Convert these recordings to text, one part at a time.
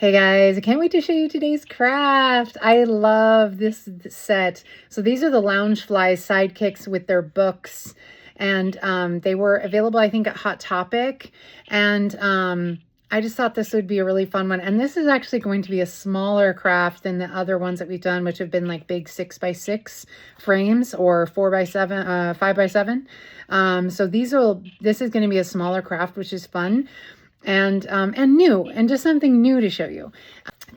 Hey guys, I can't wait to show you today's craft. I love this set. So these are the Loungefly sidekicks with their books, and they were available, I think, at Hot Topic. And I just thought this would be a really fun one. And this is actually going to be a smaller craft than the other ones that we've done, which have been like big 6x6 frames or 4x7, 5x7. So this is going to be a smaller craft, which is fun. And new, and just something new to show you.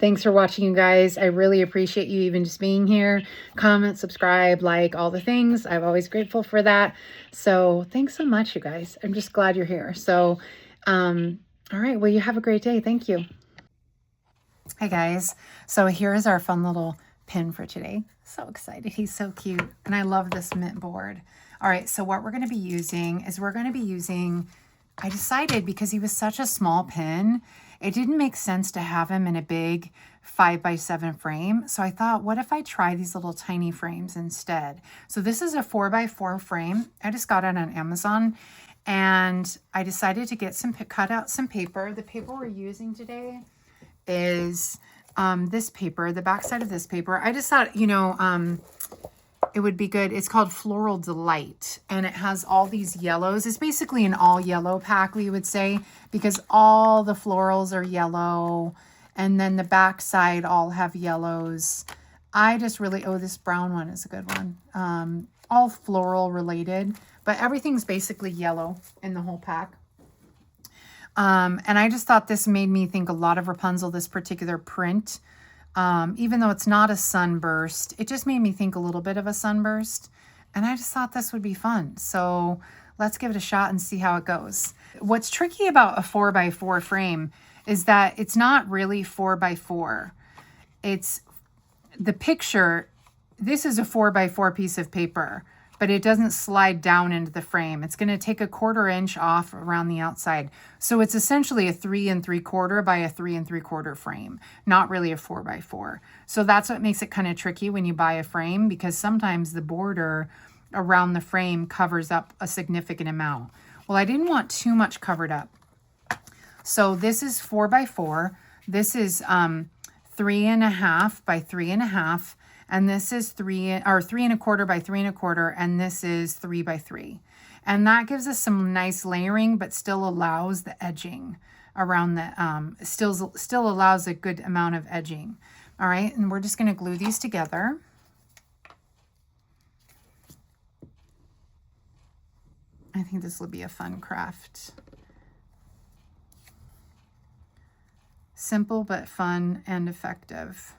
Thanks for watching, you guys. I really appreciate you even just being here. Comment, subscribe, like, all the things. I'm always grateful for that. So thanks so much, you guys. I'm just glad you're here. So, all right. Well, you have a great day. Thank you. Hey guys. So here is our fun little pin for today. So excited. He's so cute. And I love this mint board. All right. So what we're going to be using is I decided, because he was such a small pin, it didn't make sense to have him in a big 5x7 frame. So I thought, what if I try these little tiny frames instead? So this is a 4x4 frame. I just got it on Amazon, and I decided to cut out some paper. The paper we're using today is this paper, the backside of this paper. I just thought, it would be good. It's called Floral Delight, and it has all these yellows. It's basically an all yellow pack, we would say, because all the florals are yellow, and then the back side all have yellows. I just really, this brown one is a good one. All floral related, but everything's basically yellow in the whole pack. And I just thought this made me think a lot of Rapunzel, this particular print. Even though it's not a sunburst, it just made me think a little bit of a sunburst. And I just thought this would be fun. So let's give it a shot and see how it goes. What's tricky about a 4x4 frame is that it's not really 4x4. It's the picture. This is a 4x4 piece of paper, but it doesn't slide down into the frame. It's going to take a 1/4 inch off around the outside. So it's essentially a 3 3/4 by a 3 3/4 frame, not really a 4x4. So that's what makes it kind of tricky when you buy a frame, because sometimes the border around the frame covers up a significant amount. Well, I didn't want too much covered up. So this is 4x4. This is 3.5 by 3.5. And this is 3 3.25 by 3.25, and this is 3 by 3. And that gives us some nice layering, but still allows the edging around the, still allows a good amount of edging. All right, and we're just going to glue these together. I think this will be a fun craft. Simple but fun and effective.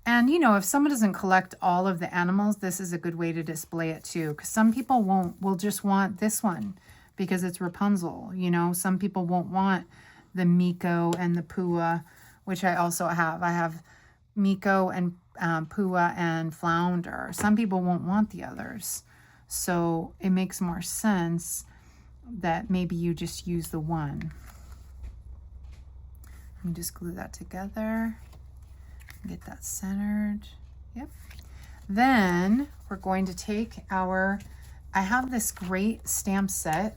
And, if someone doesn't collect all of the animals, this is a good way to display it too. Because some people will just want this one because it's Rapunzel. Some people won't want the Miko and the Pua, which I also have. I have Miko and Pua and Flounder. Some people won't want the others. So it makes more sense that maybe you just use the one. Let me just glue that together. Get that centered. Yep. Then we're going to take I have this great stamp set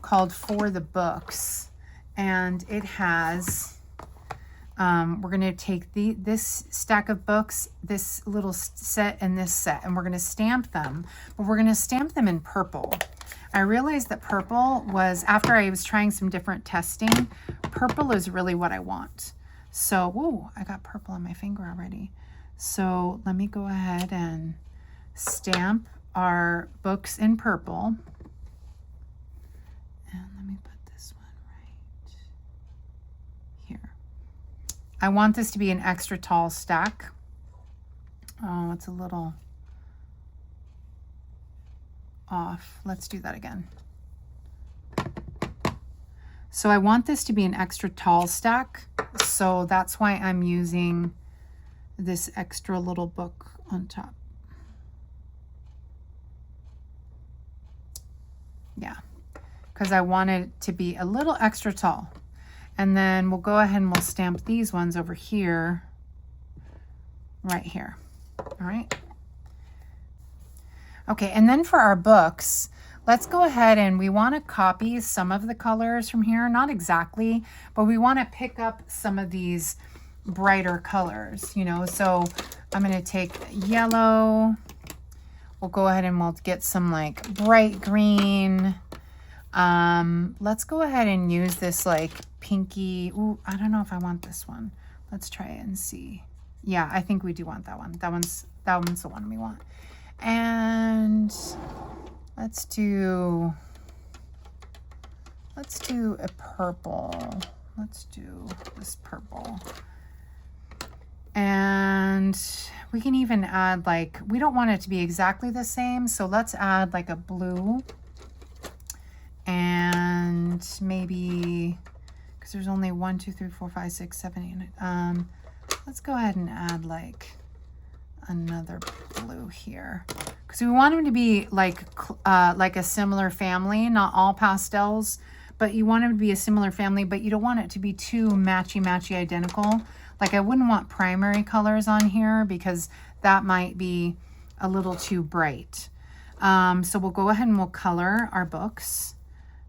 called For the Books, and it has, we're going to take this stack of books, this little set, and this set, and we're going to stamp them, but we're going to stamp them in purple. I realized that purple was, after I was trying some different testing, purple is really what I want. So, whoa, I got purple on my finger already. So let me go ahead and stamp our books in purple. And let me put this one right here. I want this to be an extra tall stack. Oh, it's a little off. Let's do that again. So I want this to be an extra tall stack, so that's why I'm using this extra little book on top. Yeah, because I want it to be a little extra tall. And then we'll go ahead and we'll stamp these ones over here, right here. All right. Okay, and then for our books, let's go ahead and we want to copy some of the colors from here. Not exactly, but we want to pick up some of these brighter colors, you know. So I'm going to take yellow. We'll go ahead and we'll get some like bright green. Let's go ahead and use this like pinky. Ooh, I don't know if I want this one. Let's try it and see. Yeah, I think we do want that one. That one's the one we want. And let's do a purple. Let's do this purple. And we can even add like, we don't want it to be exactly the same. So let's add like a blue and maybe, because there's only 1, 2, 3, 4, 5, 6, 7, 8. Let's go ahead and add like another blue here. Because we want them to be like a similar family, not all pastels, but you want them to be a similar family, but you don't want it to be too matchy identical. Like I wouldn't want primary colors on here because that might be a little too bright. So we'll go ahead and we'll color our books.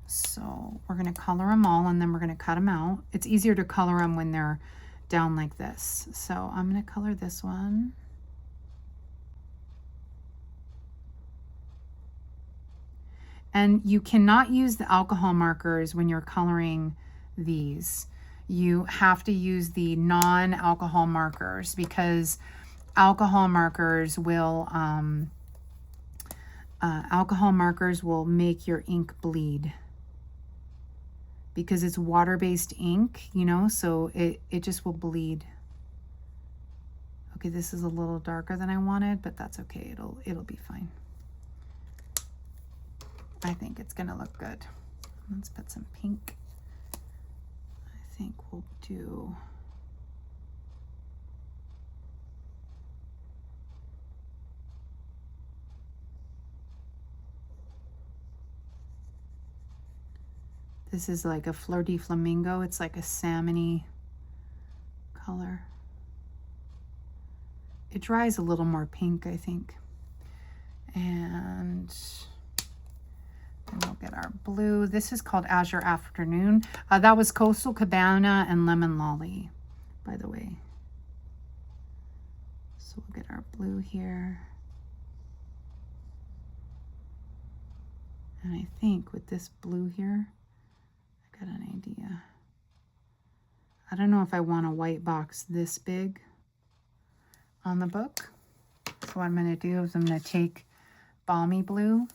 So we're going to color them all and then we're going to cut them out. It's easier to color them when they're down like this. So I'm going to color this one. And you cannot use the alcohol markers when you're coloring these. You have to use the non-alcohol markers because alcohol markers will make your ink bleed because it's water-based ink, you know, so it just will bleed. Okay, this is a little darker than I wanted, but that's okay. It'll be fine. I think it's gonna look good. Let's put some pink. I think we'll do this is like a Fleur de Flamingo. It's like a salmony color. It dries a little more pink, I think. And then we'll get our blue. This is called Azure Afternoon. That was Coastal Cabana and Lemon Lolly, by the way. So we'll get our blue here. And I think with this blue here, I got an idea. I don't know if I want a white box this big on the book. So what I'm going to do is I'm going to take Balmy Blue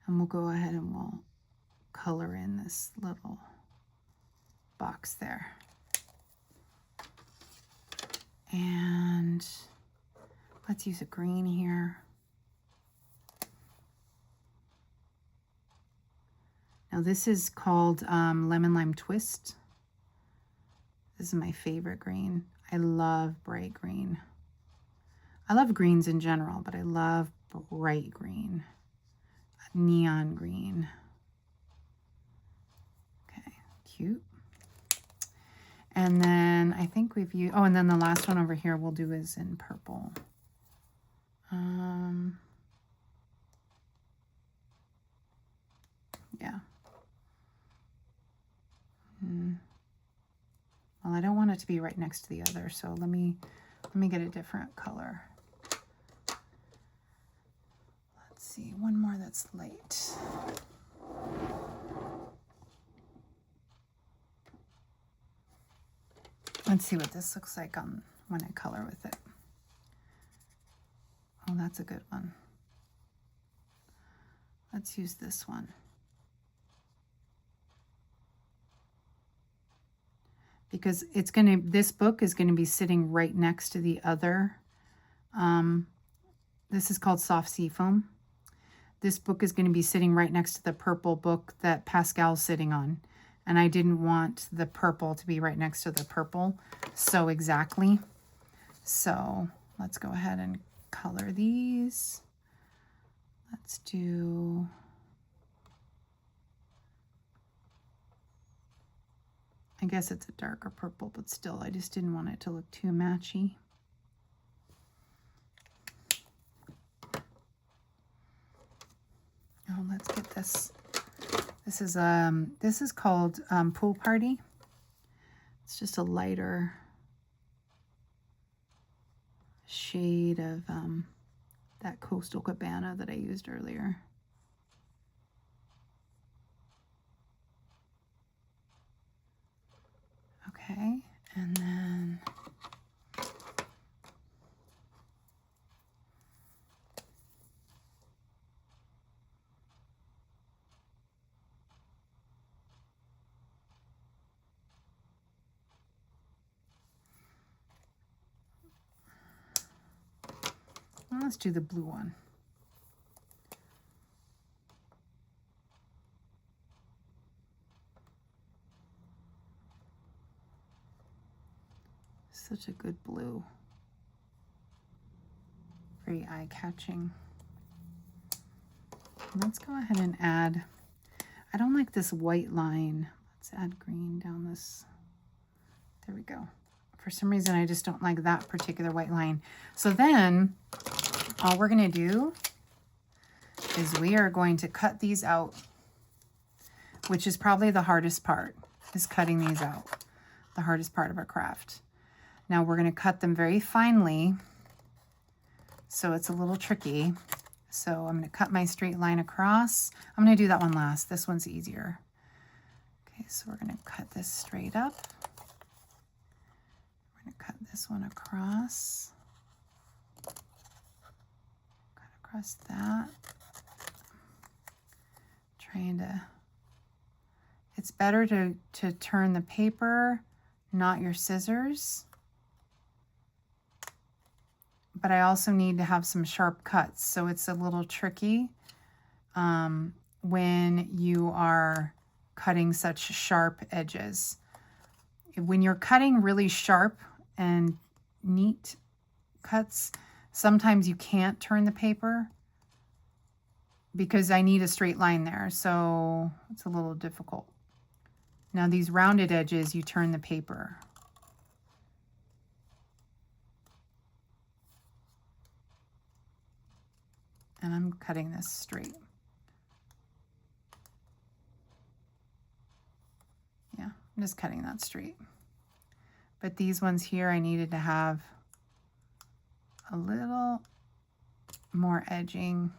and we'll go ahead and we'll color in this little box there. And let's use a green here. Now this is called Lemon Lime Twist. This is my favorite green. I love bright green. I love greens in general, but I love bright green. Neon green. Okay, cute. And then I think we've used, oh, and then the last one over here we'll do is in purple. Yeah. Well, I don't want it to be right next to the other, so let me get a different color. See, one more that's light. Let's see what this looks like on when I color with it. Oh, that's a good one. Let's use this one. Because it's gonna, this book is gonna be sitting right next to the other. This is called Soft Seafoam. This book is going to be sitting right next to the purple book that Pascal's sitting on. And I didn't want the purple to be right next to the purple so exactly. So let's go ahead and color these. Let's do, I guess it's a darker purple, but still, I just didn't want it to look too matchy. This is called Pool Party. It's just a lighter shade of that Coastal Cabana that I used earlier. Okay, and then let's do the blue one. Such a good blue. Very eye-catching. Let's go ahead and add, I don't like this white line. Let's add green down this. There we go. For some reason, I just don't like that particular white line. So then all we're going to do is we are going to cut these out, which is probably the hardest part, is cutting these out, the hardest part of our craft. Now we're going to cut them very finely, so it's a little tricky. So I'm going to cut my straight line across. I'm going to do that one last. This one's easier. Okay, so we're going to cut this straight up. We're going to cut this one across. Cut across that. Trying to, it's better to turn the paper, not your scissors. But I also need to have some sharp cuts, so it's a little tricky when you are cutting such sharp edges. When you're cutting really sharp and neat cuts, sometimes you can't turn the paper because I need a straight line there, so it's a little difficult. Now these rounded edges, you turn the paper. And I'm cutting this straight. Yeah, I'm just cutting that straight. But these ones here, I needed to have a little more edging.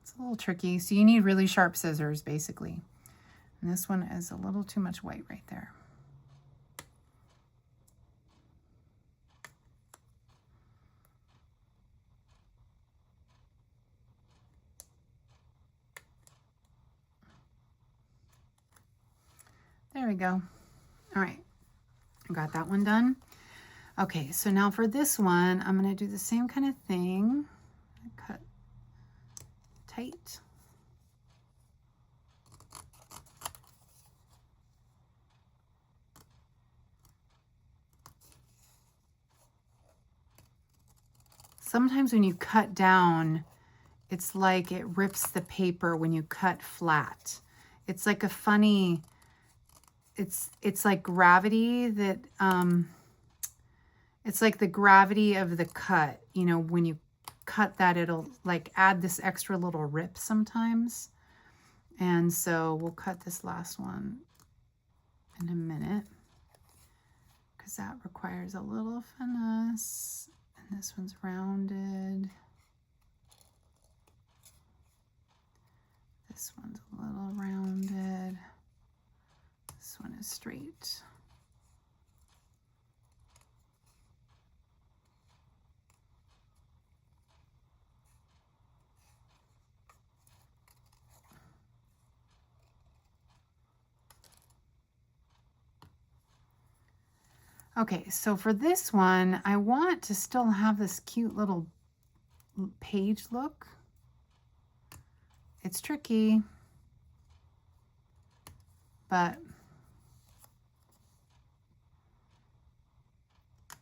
It's a little tricky, so you need really sharp scissors, basically. And this one is a little too much white right there. There we go. All right, I got that one done. Okay, so now for this one, I'm gonna do the same kind of thing. Cut tight. Sometimes when you cut down, it's like it rips the paper when you cut flat. It's like a funny, it's like gravity that, it's like the gravity of the cut, you know, when you cut that, it'll like add this extra little rip sometimes. And so we'll cut this last one in a minute because that requires a little finesse. And this one's rounded. This one's a little rounded. This one is straight. Okay, so for this one, I want to still have this cute little page look. It's tricky, but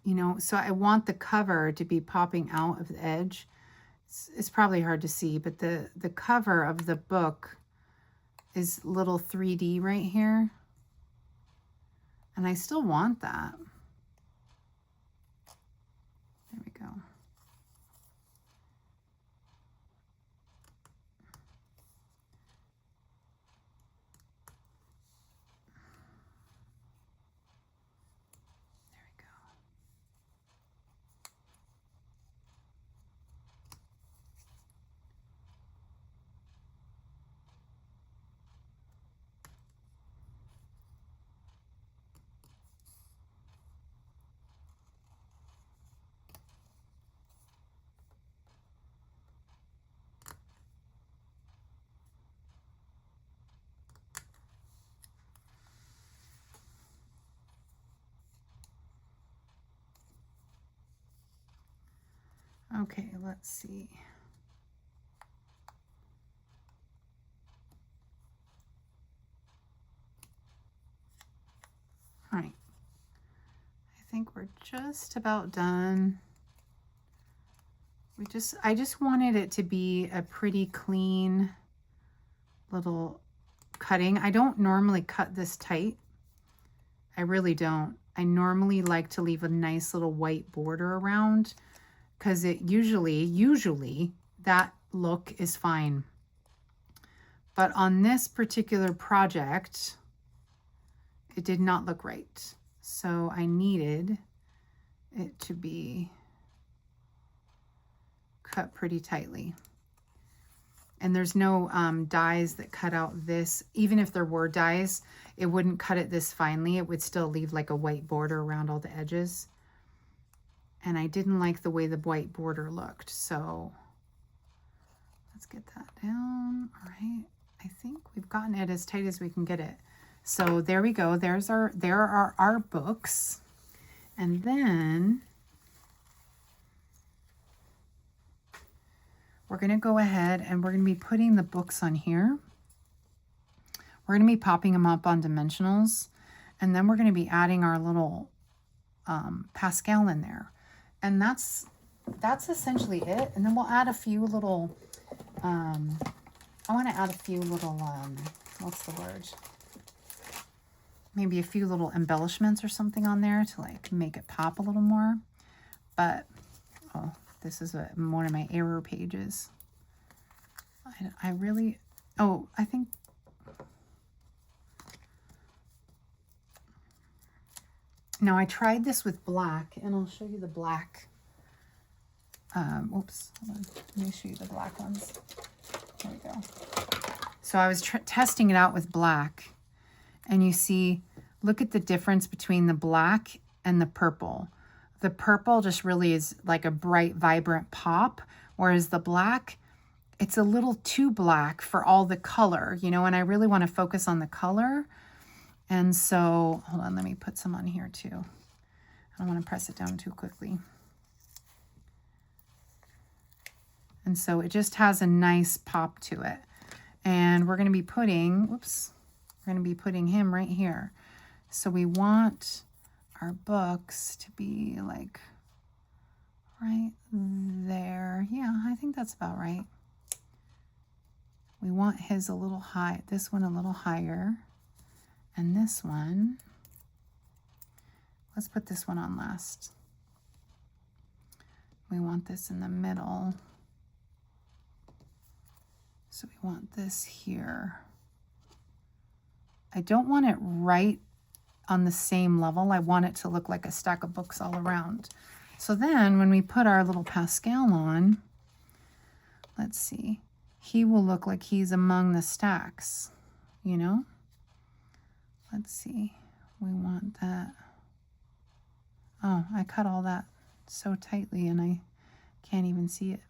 you know, so I want the cover to be popping out of the edge. It's probably hard to see, but the cover of the book is little 3D right here. And I still want that. There we go. There we go. Okay, let's see. All right. I think we're just about done. I just wanted it to be a pretty clean little cutting. I don't normally cut this tight. I really don't. I normally like to leave a nice little white border around because it usually that look is fine. But on this particular project, it did not look right. So I needed it to be cut pretty tightly. And there's no dies that cut out this. Even if there were dies, it wouldn't cut it this finely. It would still leave like a white border around all the edges. And I didn't like the way the white border looked. So let's get that down. All right. I think we've gotten it as tight as we can get it. So there we go. There are our books. And then we're going to go ahead and we're going to be putting the books on here. We're going to be popping them up on dimensionals. And then we're going to be adding our little Pascal in there. And that's essentially it. And then we'll add a few little, I want to add a few little, what's the word? Maybe a few little embellishments or something on there to like make it pop a little more. But, oh, this is one of my error pages. I really, oh, I think, now I tried this with black, and I'll show you the black. Oops, hold on. Let me show you the black ones. There we go. So I was testing it out with black, and you see, look at the difference between the black and the purple. The purple just really is like a bright, vibrant pop, whereas the black, it's a little too black for all the color, you know, and I really want to focus on the color. And so, hold on, let me put some on here too. I don't want to press it down too quickly. And so it just has a nice pop to it. And we're going to be putting, whoops, we're going to be putting him right here. So we want our books to be like right there. Yeah, I think that's about right. We want his a little high, this one a little higher. And this one, let's put this one on last. We want this in the middle. So we want this here. I don't want it right on the same level. I want it to look like a stack of books all around. So then when we put our little Pascal on, let's see, he will look like he's among the stacks, you know? Let's see, we want that. Oh, I cut all that so tightly and I can't even see it.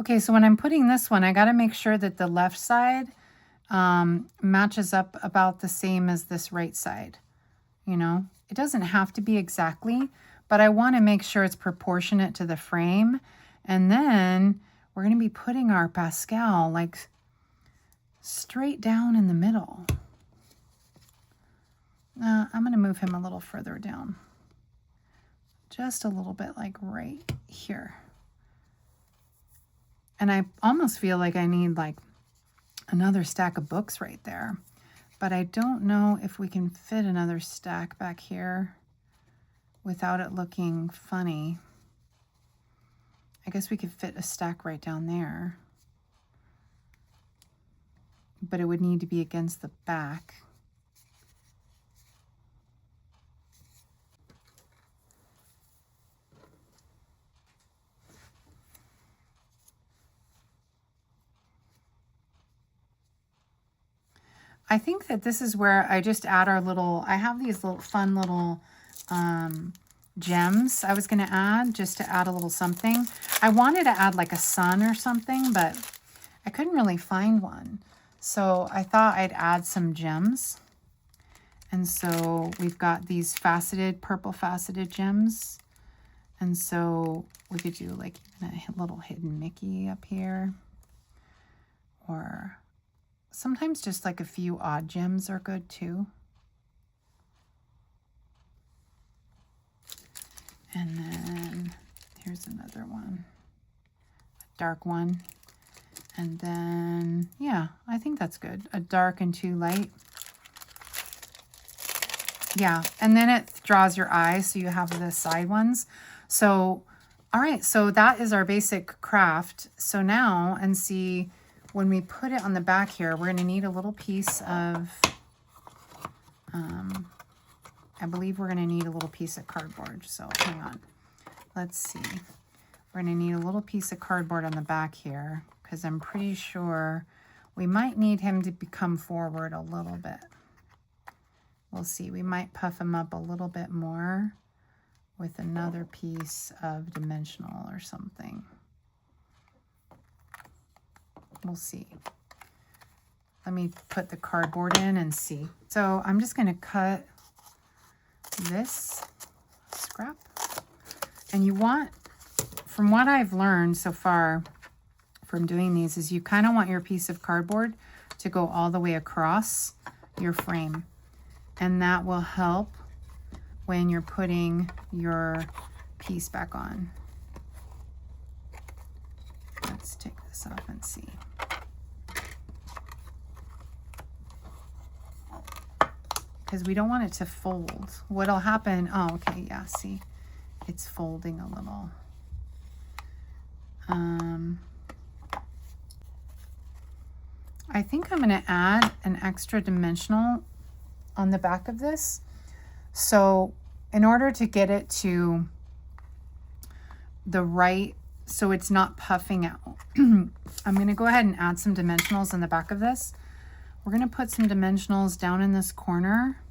Okay, so when I'm putting this one, I got to make sure that the left side matches up about the same as this right side. You know, it doesn't have to be exactly, but I want to make sure it's proportionate to the frame. And then we're going to be putting our Pascal like straight down in the middle. I'm going to move him a little further down. Just a little bit, like right here. And I almost feel like I need like another stack of books right there. But I don't know if we can fit another stack back here without it looking funny. I guess we could fit a stack right down there. But it would need to be against the back. I think that this is where I just add our little, I have these little fun little gems I was going to add just to add a little something. I wanted to add like a sun or something, but I couldn't really find one. So I thought I'd add some gems. And so we've got these faceted, purple faceted gems. And so we could do like even a little hidden Mickey up here. Or sometimes just like a few odd gems are good too. And then here's another one, a dark one. And then, yeah, I think that's good. A dark and two light. Yeah, and then it draws your eyes, so you have the side ones. So, all right, so that is our basic craft. So now, and see, when we put it on the back here, we're gonna need a little piece of, I believe we're gonna need a little piece of cardboard. So hang on, let's see. We're gonna need a little piece of cardboard on the back here, because I'm pretty sure we might need him to come forward a little bit. We'll see, we might puff him up a little bit more with another piece of dimensional or something. We'll see. Let me put the cardboard in and see. So I'm just gonna cut this scrap. And you want, from what I've learned so far from doing these, is you kind of want your piece of cardboard to go all the way across your frame. And that will help when you're putting your piece back on. Let's take this off and see. Because we don't want it to fold. What'll happen, oh, okay, yeah, see, it's folding a little. I think I'm gonna add an extra dimensional on the back of this. So in order to get it to the right, so it's not puffing out, I'm gonna go ahead and add some dimensionals on the back of this. We're gonna put some dimensionals down in this corner,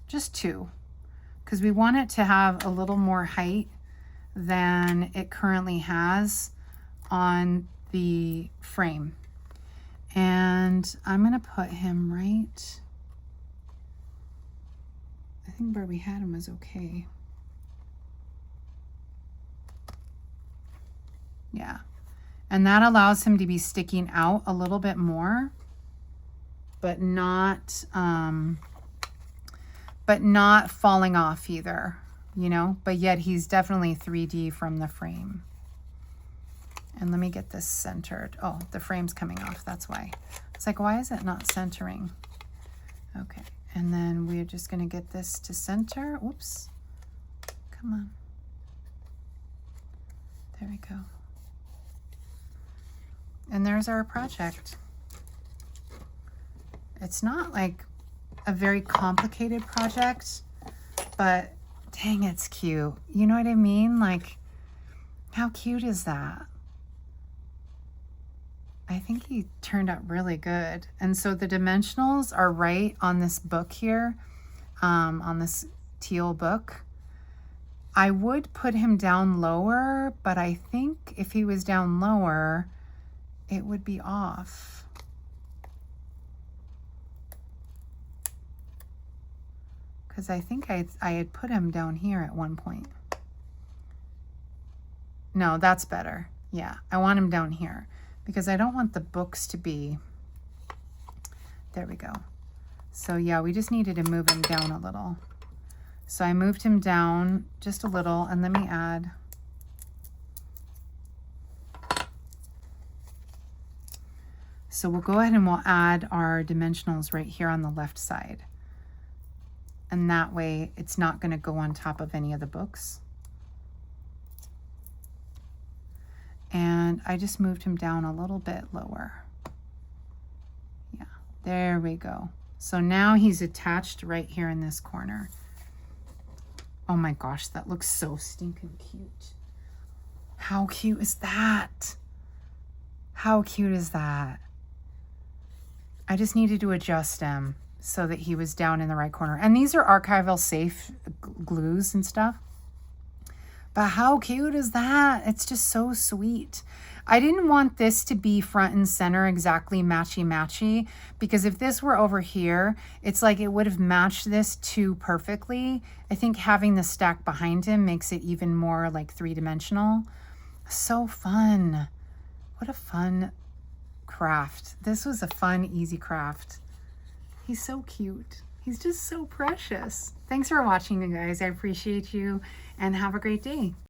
just two, because we want it to have a little more height than it currently has on the frame. And I'm gonna put him right, I think where we had him was okay. Yeah, and that allows him to be sticking out a little bit more, but not falling off either, you know, but yet he's definitely 3D from the frame. And let me get this centered. Oh, the frame's coming off, that's why. It's like, why is it not centering? Okay, and then we're just gonna get this to center. Whoops, come on. There we go. And there's our project. It's not like a very complicated project, but dang, it's cute. You know what I mean? Like, how cute is that? I think he turned out really good. And so the dimensionals are right on this book here, on this teal book. I would put him down lower, but I think if he was down lower, it would be off. Because I think I had put him down here at one point. No, that's better. Yeah, I want him down here because I don't want the books to be, there we go. So yeah, we just needed to move him down a little. So I moved him down just a little, and let me add. So we'll go ahead and we'll add our dimensionals right here on the left side. And that way it's not going to go on top of any of the books. And I just moved him down a little bit lower. Yeah, there we go. So now he's attached right here in this corner. Oh my gosh, that looks so stinking cute. How cute is that? How cute is that? I just needed to adjust him so that he was down in the right corner. And these are archival safe glues and stuff. But how cute is that? It's just so sweet. I didn't want this to be front and center exactly matchy-matchy, because if this were over here, it's like it would have matched this too perfectly. I think having the stack behind him makes it even more like three-dimensional. So fun. What a fun craft. This was a fun, easy craft. He's so cute. He's just so precious. Thanks for watching, you guys. I appreciate you, and have a great day.